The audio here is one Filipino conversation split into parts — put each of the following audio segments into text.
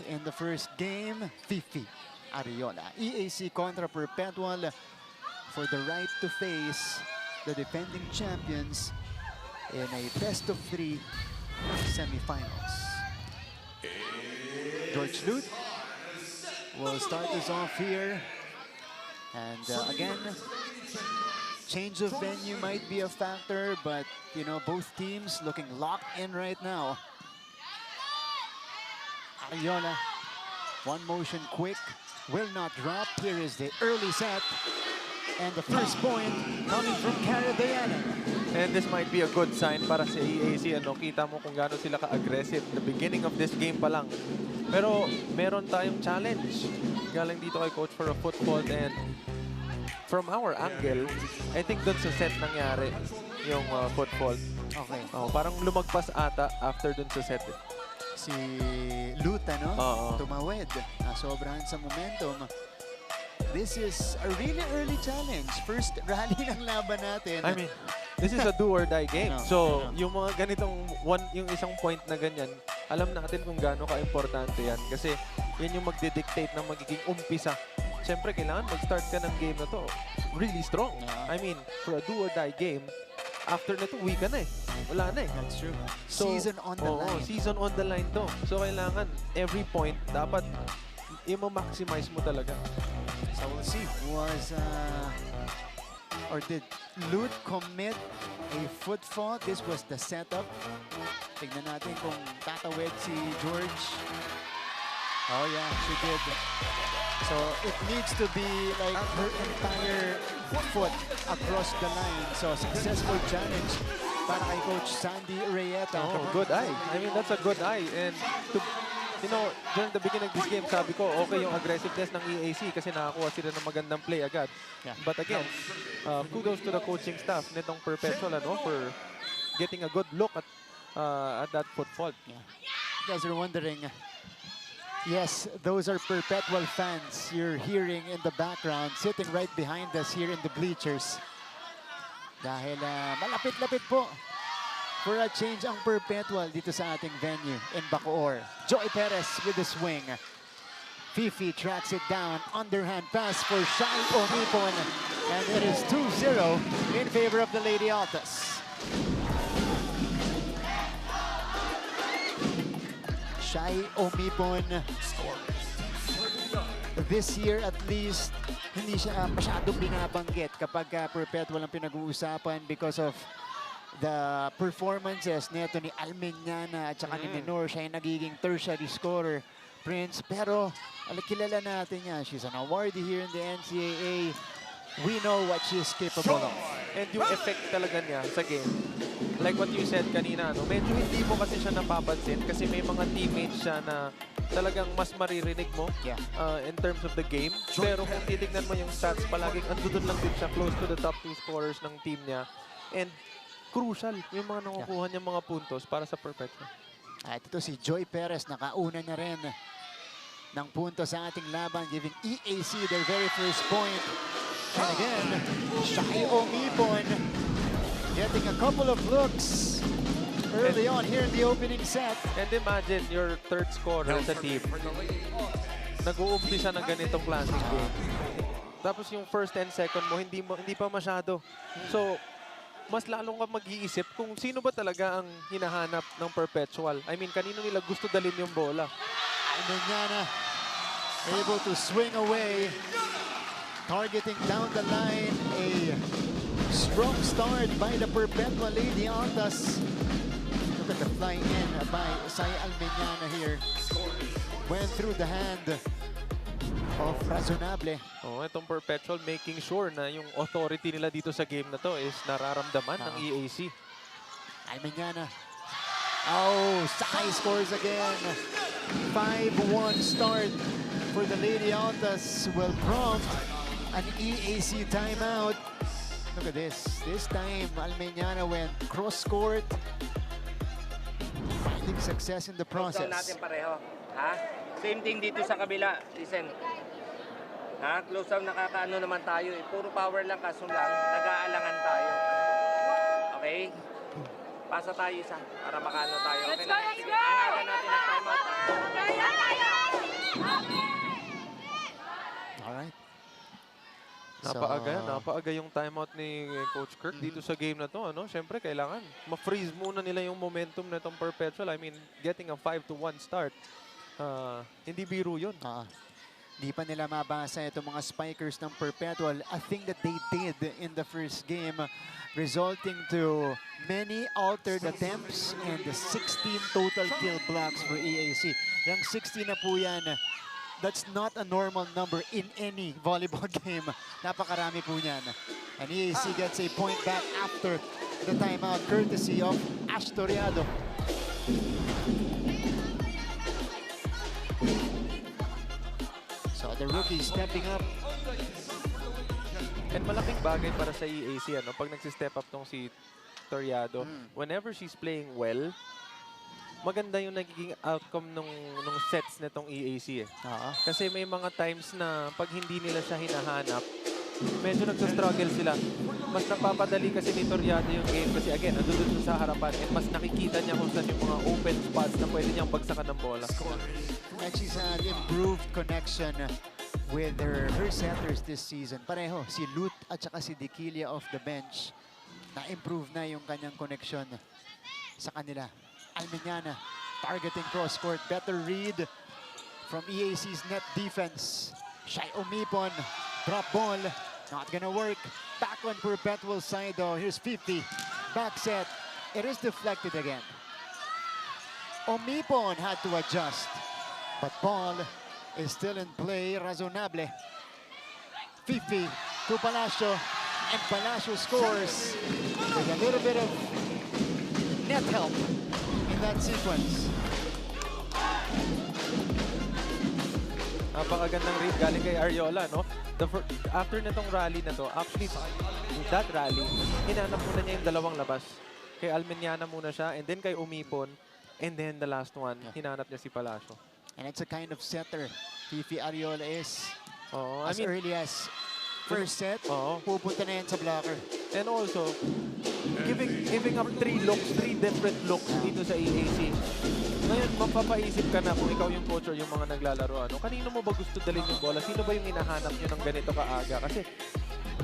in the first game, Fifi Ariola. EAC contra Perpetual for the right to face the defending champions in a best-of-3 semifinals. George Lute will start us off here. And again, change of venue might be a factor, but you know, both teams looking locked in right now. Ariola, one motion quick, will not drop. Here is the early set. And the first point coming from Caribbean. And this might be a good sign para sa EAC. Ano, kita mo kung gaano sila ka-aggressive. The beginning of this game pa lang. Pero meron tayong challenge. Galing dito kay coach for a foot fault. And from our angle, I think dun sa set nangyari yung foot fault. Okay. Oh, parang lumagpas ata after dun sa set. Si Luta, no? Tumawid. Sobrahan sa momentum. This is a really early challenge. First rally ng laban natin. I mean, this is a do or die game. No, so, no. yung mga ganitong yung isang point na ganyan, alam natin kung gaano ka-importante yan. Kasi yan yung magdidictate ng magiging umpisa. Siyempre, kailangan mag-start ka ng game na to really strong. Yeah. I mean, for a do or die game, after na to, uwi ka na eh. Wala na eh. That's true. So, season on the line. Season on the line to. So, kailangan every point, dapat i-maximize mo talaga. So we'll see. Or did Lute commit a foot fault? This was the setup. Tignan natin kung tatawid si George. Oh yeah, she did. So it needs to be like her entire foot across the line. So successful challenge para kay Coach Sandy Reyeta. Oh, good eye. I mean, that's a good eye. And you know, during the beginning of this game, sabi ko, okay yung aggressiveness ng EAC kasi nakakuha sila ng magandang play agad. Yeah. But again, kudos to the coaching staff nitong Perpetual for getting a good look at that foot fault. Yeah. You guys are wondering, yes, those are Perpetual fans you're hearing in the background, sitting right behind us here in the bleachers. Dahil malapit-lapit po for a change ang Perpetual dito sa ating venue in Bacoor. Joy Perez with the swing. Fifi tracks it down. Underhand pass for Shai Omipon. And it is 2-0 in favor of the Lady Altas. Shai Omipon. This year at least, hindi siya masyadong binabanggit kapag Perpetual ang pinag-uusapan because of the performances neto ni Almeñana at saka ni Menor. Siya yung nagiging tertiary scorer, Prince. Pero kilala natin yan. She's an awardee here in the NCAA. We know what she's capable of. And yung effect talaga niya sa game, like what you said kanina, medyo hindi mo kasi siya napapansin kasi may mga teammates siya na talagang mas maririnig mo in terms of the game. Pero kung titignan mo yung stats, palaging andun lang din siya close to the top 2 scorers ng team niya. And crucial yung mga nakukuha niyang mga puntos para sa Perpetual. At ito si Joy Perez, nakauna na rin ng punto sa ating laban, giving EAC their very first point. And again, Shai Omipon getting a couple of looks early on here in the opening set. And imagine your third scorer sa team. Nag-uumpisa ng ganitong klaseng game. Tapos yung first and second mo, hindi pa masyado. So, mas lalong ka mag-iisip kung sino ba talaga ang hinahanap ng Perpetual. I mean, kanino nila gusto dalhin yung bola. Almeñana able to swing away, targeting down the line. A strong start by the Perpetual Lady Altas. Look at the flying in by Sai Almeñana here. Went through the hand of Razonable. Itong Perpetual making sure na yung authority nila dito sa game na to is nararamdaman ng EAC. Almeñana. Oh, Sai scores again. 5-1 start for the Lady Altas will prompt an EAC timeout. Look at this. This time, Almeñana went cross-court. Finding success in the process. Close natin pareho. Ha? Same thing dito sa kabila. Listen. Ha? Close down, nakakaano naman tayo eh. Puro power lang, kaso lang, nag-aalangan tayo. Okay? Pasa tayo isa para makaano tayo. Okay, Let's go, let's go! Ang aga natin ang timeout. Kaya tayo! Napaaga yung timeout ni Coach Kirk dito sa game na to. Siyempre, kailangan ma-freeze muna nila yung momentum na itong Perpetual. I mean, getting a 5-1 start. Hindi biro yun. Di pa nila mabasa itong mga spikers ng Perpetual. A thing that they did in the first game, resulting to many altered attempts and 16 total kill blocks for EAC. Yung 16 na po yan, that's not a normal number in any volleyball game. Napakarami po niyan. And EAC gets a point back after the timeout, courtesy of Ash Toriado. So the rookie stepping up. And malaking bagay para sa EAC, pag nagsi-step up tong si Toriado, whenever she's playing well, maganda yung nagiging outcome nung sets nitong EAC Kasi may mga times na pag hindi nila siya hinahanap, medyo nagsa-struggle sila. Mas napapadali kasi ni Toriado yung game kasi again, nandun sa harapan and mas nakikita niya kung saan yung mga open spots na pwede niyang bagsakan ng bola. And she's had improved connection with her setters this season. Pareho, si Lut at saka si Dikilia off the bench. Na-improve na yung kanyang connection sa kanila. Alminiana targeting cross-court. Better read from EAC's net defense. Shai Omipon, drop ball. Not gonna work. Back on Perpetual side though. Here's 50. Back set. It is deflected again. Omipon had to adjust. But ball is still in play. Razonable. 50 to Palacio. And Palacio scores with a little bit of net help in that sequence. Napakagandang read galing kay Ariola, after nitong rally na to, actually, that rally, hinanap muna niya yung dalawang labas. Kay Alminiana muna siya, and then kay Umipon, and then the last one, hinanap niya si Palacio. And it's a kind of setter. Fifi Ariola is as early as first set, pupunta na yan sa blocker. And also, giving up 3 different looks dito sa EAC. Ngayon, mapapaisip ka na kung ikaw yung coach or yung mga naglalaro. Kanino mo ba gusto dalhin yung bola? Sino ba yung hinahanap nyo ng ganito kaaga? Kasi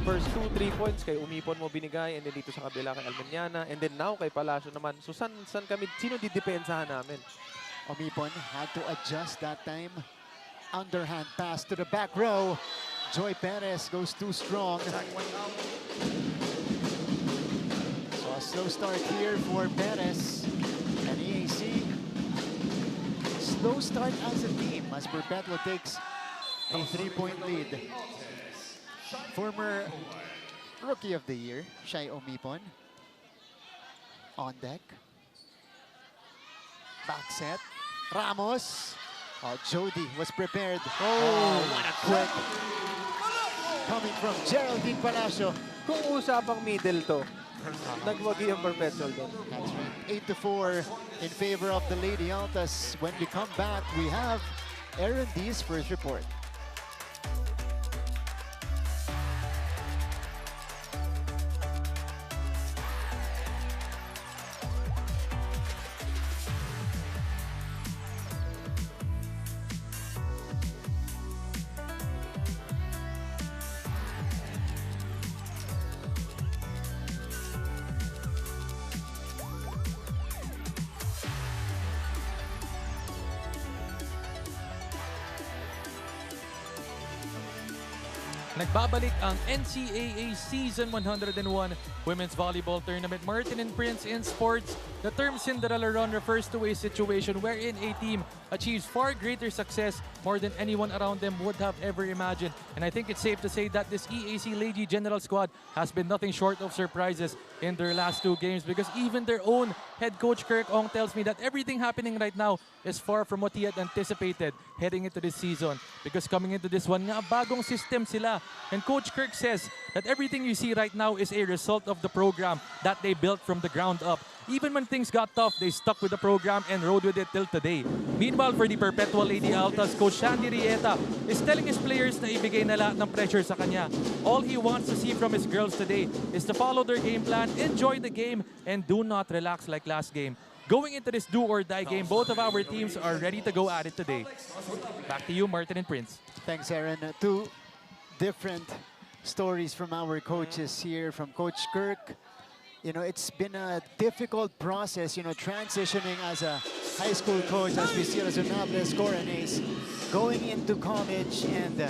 first 2-3 points kay Umipon mo binigay, and then dito sa kabila kay Alminiana, and then now kay Palacio naman. So saan kami, sino didepensahan namin? Omipon had to adjust that time. Underhand pass to the back row. Joy Perez goes too strong. So a slow start here for Perez and EAC. Slow start as a team as Perpetual takes a 3-point lead. Former Rookie of the Year, Shai Omipon, on deck. Back set. Ramos. Jody was prepared. What a quick. Coming from Geraldine Palacio. Kung usapang middle to, nagwagi yung Perpetual doon. That's right. 8-4 in favor of the Lady Altas. When we come back, we have Aaron D's first report. Nagbabalik ang NCAA Season 101 Women's Volleyball Tournament. Martin and Prince in sports. The term Cinderella Run refers to a situation wherein a team achieves far greater success more than anyone around them would have ever imagined. And I think it's safe to say that this EAC Lady General squad has been nothing short of surprises in their last 2 games, because even their own head coach Kirk Ong tells me that everything happening right now is far from what he had anticipated heading into this season. Because coming into this one, nga bagong system sila. And Coach Kirk says that everything you see right now is a result of the program that they built from the ground up. Even when things got tough, they stuck with the program and rode with it till today. Meanwhile, for the Perpetual Lady Altas, Coach Shandy Rieta is telling his players na ibigay na lahat ng pressure sa kanya. All he wants to see from his girls today is to follow their game plan, enjoy the game, and do not relax like last game. Going into this do-or-die game, both of our teams are ready to go at it today. Back to you, Martin and Prince. Thanks, Aaron. 2 different stories from our coaches here, from Coach Kirk. You know, it's been a difficult process, you know, transitioning as a high school coach, as we see Razonable score an ace, going into college and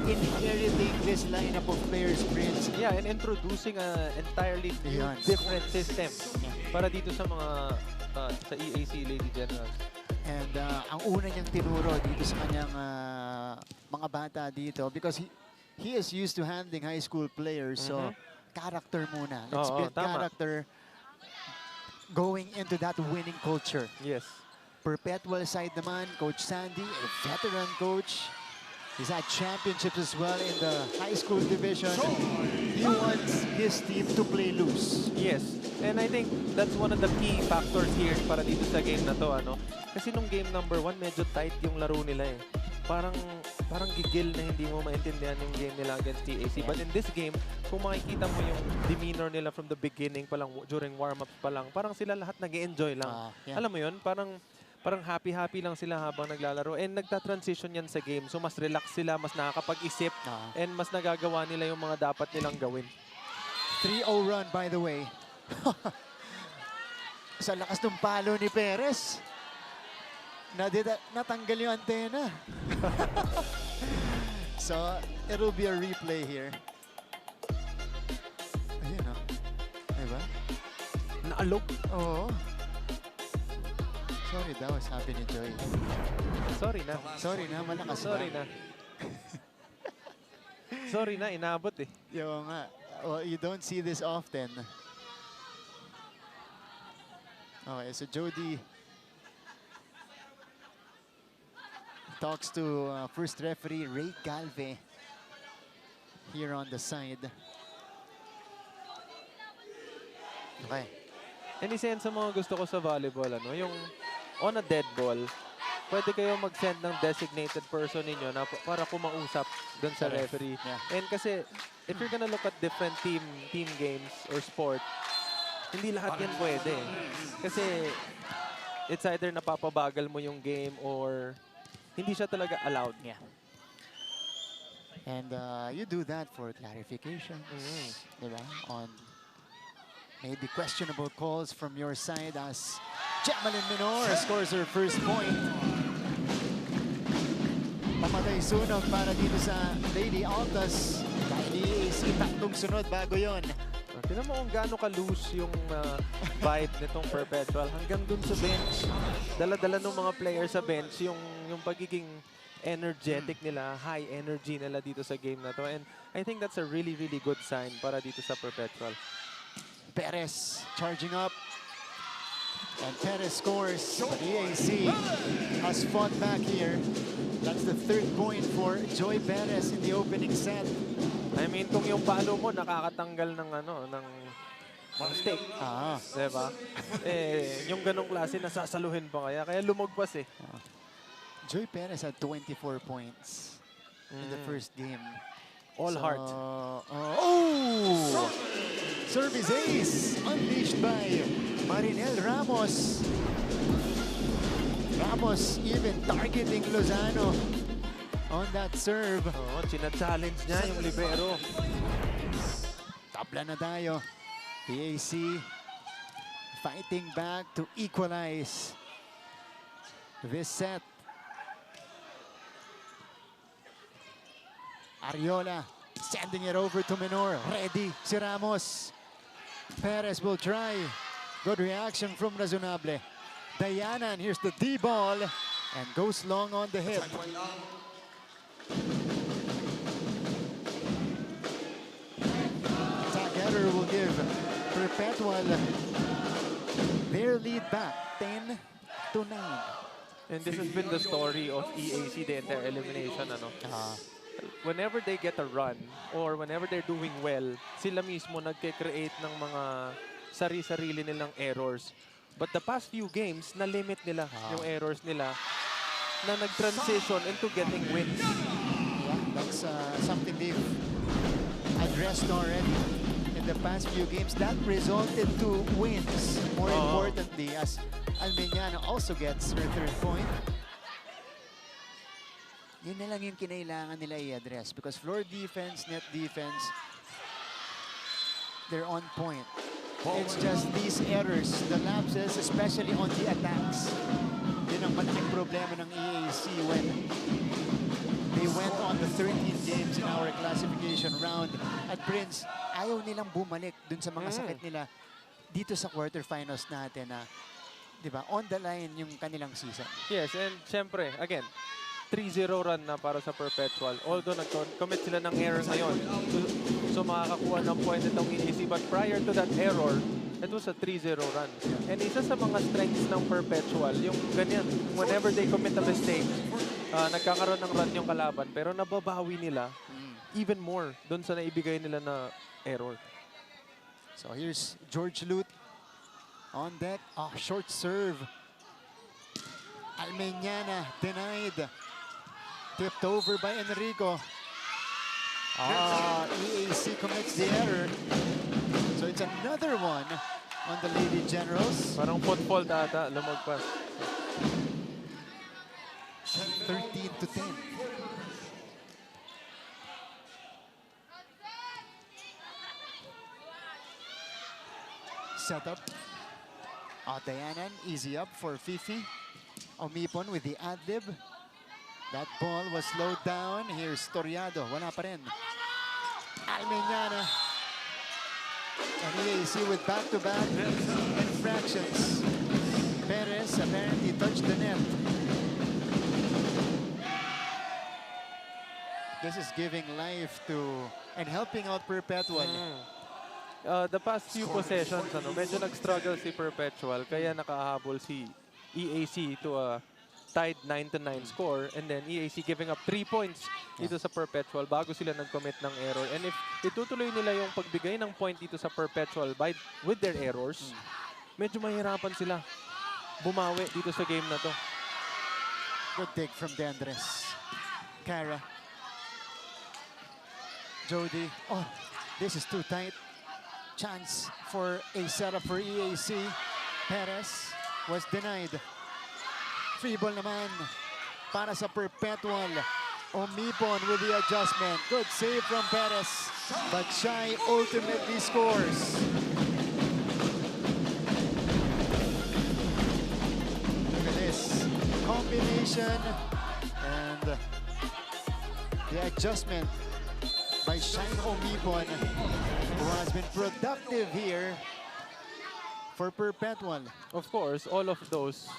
inheriting this lineup of players, Prince. Yeah, and introducing an entirely new, Yan. different system para dito sa mga sa EAC Lady Generals. And ang una niyang tinuro dito sa kanyang mga bata dito, because he is used to handling high school players, so character muna. Let's Oo, build tama. character going into that winning culture. Yes. Perpetual side naman, Coach Sandy, a veteran coach. He's had championships as well in the high school division. He wants his team to play loose. Yes. And I think that's one of the key factors here para dito sa game na to, ano? Kasi nung game number 1, medyo tight yung laro nila eh. Parang gigil na hindi mo maintindihan yung game nila against TAC. But in this game, kung makikita mo yung demeanor nila from the beginning pa lang, during warm-ups pa lang, parang sila lahat nag-enjoy lang. Yeah. Alam mo yun? Parang happy-happy lang sila habang naglalaro. And nagta-transition yan sa game. So mas relax sila, mas nakakapag-isip, and mas nagagawa nila yung mga dapat nilang gawin. 3-0 run, by the way. Sa lakas ng palo ni Perez, natanggal yung antena. So, it'll be a replay here. Ayun, no? Diba? Naalog. Oo. Sorry, that was happy ni Joy. Sorry na. Sorry na, malakas Sorry ba? na. Sorry na, inabot eh. Yo nga. Well, you don't see this often. Okay, so Jody talks to first referee Ray Galve here on the side. Okay. And isa yan sa mga gusto ko sa volleyball, ano, yung on a dead ball, pwede kayo mag-send ng designated person ninyo na para kumausap dun sa referee. Yeah. And kasi, if you're gonna look at different team games or sport, hindi lahat yan pwede. Kasi, it's either napapabagal mo yung game or hindi siya talaga allowed. Yeah. And you do that for clarifications, diba? On maybe questionable calls from your side as Jamalyn Minor scores her first point. Pamatay sunog para dito sa Lady Altas. Dahil EAC, tatlong sunod bago yon. Tignan mo kung gaano ka-loose yung vibe nitong Perpetual. Hanggang dun sa bench, dala-dala ng mga players sa bench, yung pagiging energetic nila, high energy nila dito sa game na to. And I think that's a really, really good sign para dito sa Perpetual. Perez charging up. And Perez scores. But EAC has fought back here. That's the third point for Joy Perez in the opening set. I mean, kung yung palo mo nakakatanggal ng ng stick, diba? Yung ganong klase nasasaluhin pa kaya lumagpas eh. Joy Perez had 24 points in the first game. All heart. Service ace unleashed by Marinel Ramos. Ramos even targeting Lozano on that serve. China-challenge niya yung libero. Tabla na tayo. PAC fighting back to equalize this set. Ariola sending it over to Minor. Ready si Ramos. Perez will try. Good reaction from Razonable. Diana, and here's the D ball. And goes long on the hip. Tagetter will give Perpetual their lead back, 10-9. And this has been the story of EAC, the entire elimination. Whenever they get a run or whenever they're doing well, sila mismo nagke-create ng mga sari-sarili nilang errors. But the past few games, na-limit nila yung errors nila na nag-transition into getting wins. Yeah, that's something they've addressed already in the past few games. That resulted to wins. More importantly, as Almeñana also gets her third point. Yun na lang yung kinailangan nila i-address because floor defense, net defense, they're on point. It's just these errors, the lapses, especially on the attacks. Yun ang malaking problema ng EAC when they went on the 13 games in our classification round. At Prince, ayaw nilang bumalik dun sa mga sakit nila dito sa quarterfinals natin na, di ba, on the line yung kanilang season. Yes, and syempre, again, 3-0 run na para sa Perpetual. Although nag-commit sila ng error ngayon. So makakakuha ng point itong EAC. But prior to that error, it was a 3-0 run. And isa sa mga strengths ng Perpetual, yung ganyan, whenever they commit a mistake, nagkakaroon ng run yung kalaban. Pero nababawi nila even more doon sa naibigay nila na error. So here's George Lute on deck. Oh, short serve. Almeñana denied. Tipped over by Enrico. EAC commits the error. So it's another one on the Lady Generals. Parang football ata, lumagpas. 13-10. Setup. Dayanan, easy up for Fifi. Omipon with the ad-lib. That ball was slowed down. Here's Toriado. Wala pa rin. Almeñana. And EAC with back-to-back infractions. Perez apparently touched the net. This is giving life to and helping out Perpetual. The past few possessions, medyo nag-struggle si Perpetual, kaya nakahabol si EAC to a tied 9-9 score, and then EAC giving up 3 points dito sa Perpetual bago sila nag-commit ng error. And if itutuloy nila yung pagbigay ng point dito sa Perpetual with their errors, medyo mahirapan sila bumawi dito sa game na to. Good take from Dendres. Cara. Jody. Oh, this is too tight. Chance for a setup for EAC. Perez was denied. Free ball naman para sa Perpetual. Omipon with the adjustment. Good save from Perez. But Shai ultimately scores. Look at this combination and the adjustment by Shai Omipon, who has been productive here for Perpetual. Of course, all of those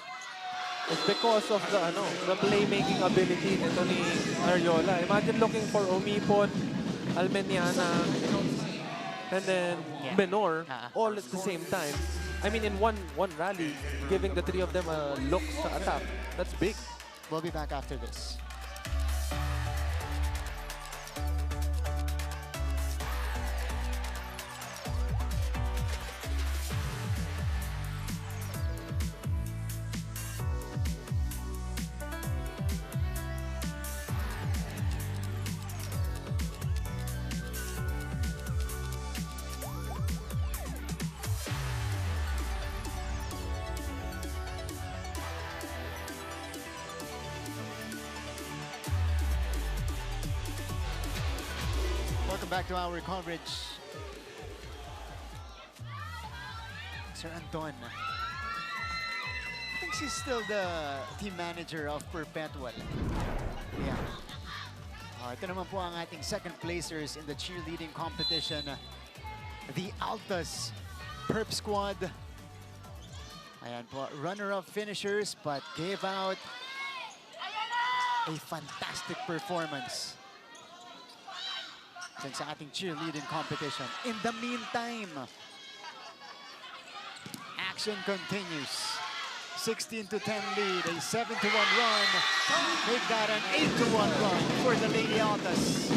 is because of the playmaking ability nito ni Ariola. Imagine looking for Omipon, Almeñana, and then Menor all at the same time. I mean, in one rally, giving the three of them a look sa attack. That's big. We'll be back after this. Welcome back to our coverage. Sir Anton. I think she's still the team manager of Perpetual. Yeah. Ito naman po ang ating second placers in the cheerleading competition. The Altas Perp Squad. Ayan po, runner-up finishers but gave out a fantastic performance sa ating cheerleading competition. In the meantime, action continues. 16-10 lead, a 7-1 run. Make that an 8-1 run for the Lady Altas.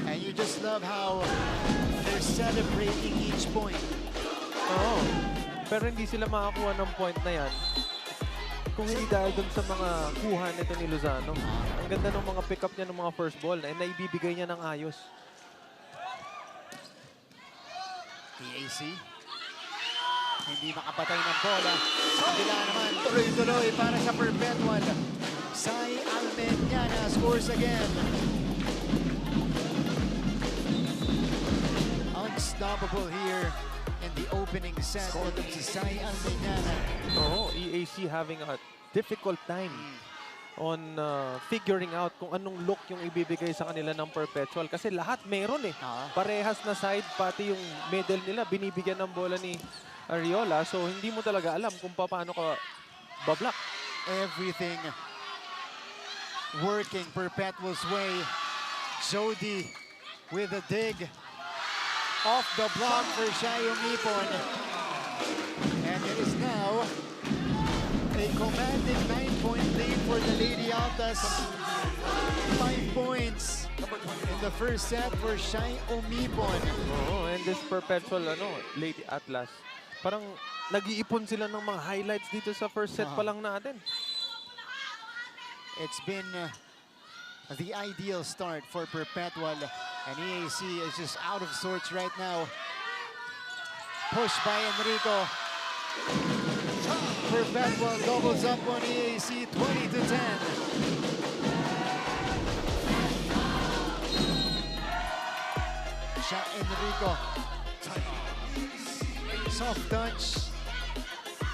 And you just love how they're celebrating each point. Oo. Pero hindi sila makakuha ng point na yan kung hindi dahil dun sa mga kuha nito ni Lozano. Ang ganda ng mga pick-up niya ng mga first ball na naibibigay niya ng ayos. EAC. Hindi makapatay ng bola. Sa kabila naman, tuloy-tuloy para sa Perpetual. Sai scores again. Unstoppable here in the opening set for the Sai Almeñana. Oo, EAC having a difficult time on figuring out kung anong look yung ibibigay sa kanila ng Perpetual. Kasi lahat meron eh. Parehas na side, pati yung middle nila, binibigyan ng bola ni Ariola. So, hindi mo talaga alam kung paano ka bablock. Everything working Perpetual's way. Jody with a dig. Off the block for Shayo Mipon. And it is now a commanding 9-point lead for the Lady Altas. 5 points in the first set for Shai Omipon. Oo, and this Perpetual, Lady Atlas. Parang nag-iipon sila ng mga highlights dito sa first set pa lang natin. It's been the ideal start for Perpetual, and EAC is just out of sorts right now. Pushed by Enrico. Perpetual doubles up on EAC, 20-10. Shot Enrico. Soft touch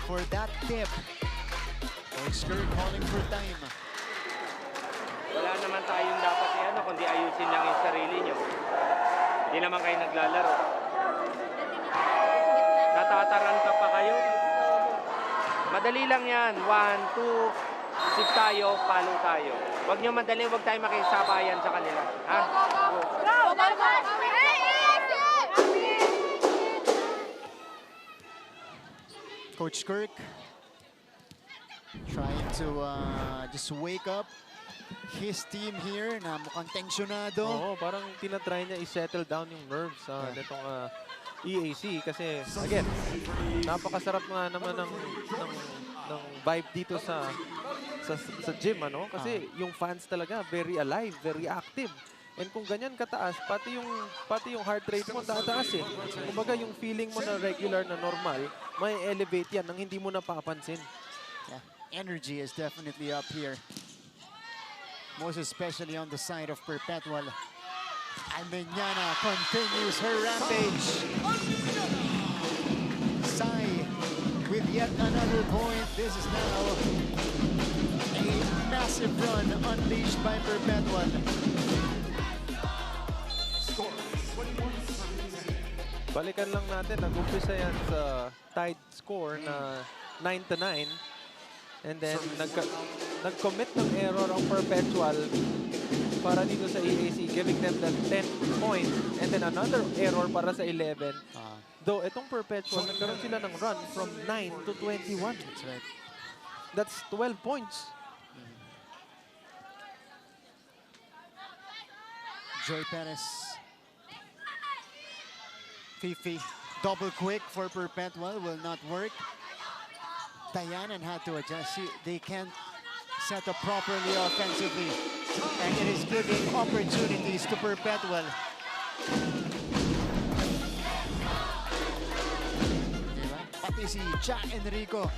for that tip. Coach Kerr calling for time. Wala naman tayong dapat kundi ayusin lang yung sarili nyo. Hindi naman kayo naglalaro. Natataranta pa kayo. Madali lang yan. 1, 2, sip tayo, follow tayo. Huwag nyo madali, huwag tayo makisabayan sa kanila. Ha? Coach Kirk trying to just wake up his team here na mukhang tensyonado. Oo, parang tinatry niya i-settle down yung nerves nitong EAC kasi again, napakasarap nga naman ng vibe dito sa gym kasi yung fans talaga very alive, very active. And kung ganyan kataas, pati yung heart rate mo tataas eh. Kumbaga yung feeling mo na regular na normal, may elevate yan nang hindi mo napapansin. Yeah. Energy is definitely up here. Most especially on the side of Perpetual. Almeñana continues her rampage. Sai with yet another point. This is now a massive run unleashed by Perpetual. Balikan lang natin, nag-umpisa yan sa tied score na 9-9. And then nag-commit ng error ang Perpetual para dito sa EAC, giving them the 10 points. And then another error para sa 11. Though itong Perpetual, nagkaroon sila ng run from 9 to 21. That's right. That's 12 points. Joy Perez. Fifi, double quick for Perpetual will not work. Dayanan had to adjust. They can't set up properly offensively. And it is giving opportunities to Perpetual. Diba? Pati si Cha Enrico.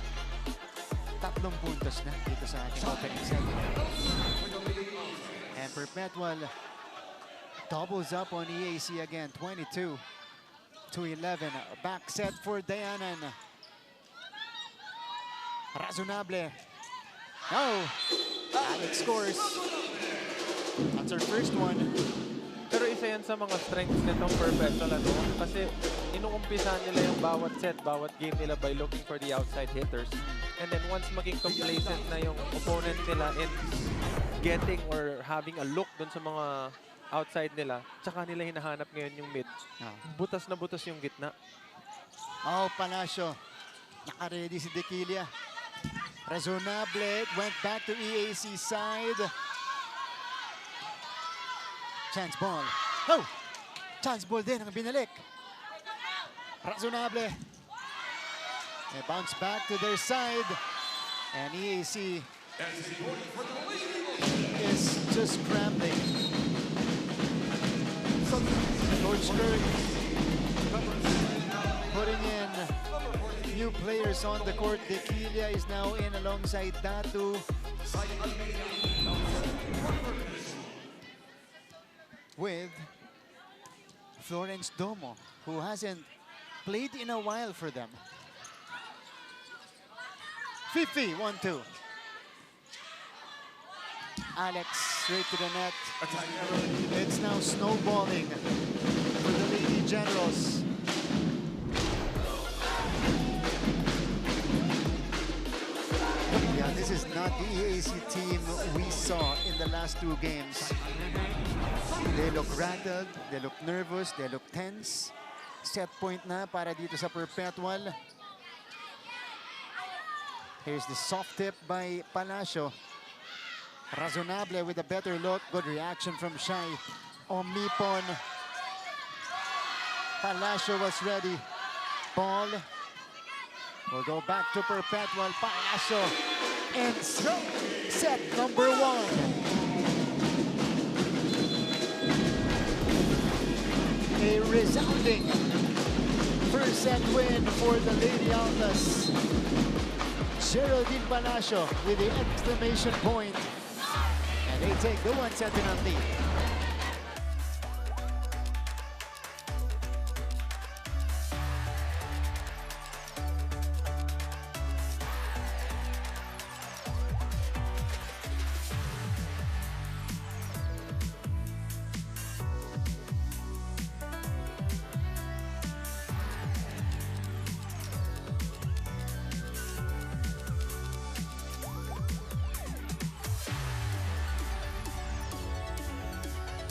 3 puntos na dito sa ating opening set. And Perpetual doubles up on EAC again, 22-11. Back set for Dayanan. Razonable. No! Alex scores. That's our first one. Pero isa yan sa mga strengths nitong Perpetual, kasi inuumpisa nila yung bawat set, bawat game nila by looking for the outside hitters. And then once maging complacent na yung opponent nila in getting or having a look dun sa mga outside nila, tsaka nila hinahanap ngayon yung mid. Butas na butas yung gitna. Oh, Palacio. Naka-ready si Dequilia. Razonable. It went back to EAC side. Chance ball. Oh! Chance ball din ang binalik. Razonable. They bounce back to their side. And EAC is just scrambling. Coach Kirk putting in new players on the court. Dequilia is now in alongside Datu. with Florence Domo, who hasn't played in a while for them. Fifi, 1-2. Alex straight to the net. It's now snowballing for the Lady Generals. Yeah, this is not the EAC team we saw in the last 2 games. They look rattled, they look nervous, they look tense. Set point na para dito sa Perpetual. Here's the soft tip by Palacio. Razonable with a better look. Good reaction from Shai. Omnipon. Palacio was ready. Ball will go back to Perpetual. Palacio ends set number 1. A resounding first set win for the Lady Aulas. Geraldine Palacio with the exclamation point. And they take the 1-set lead.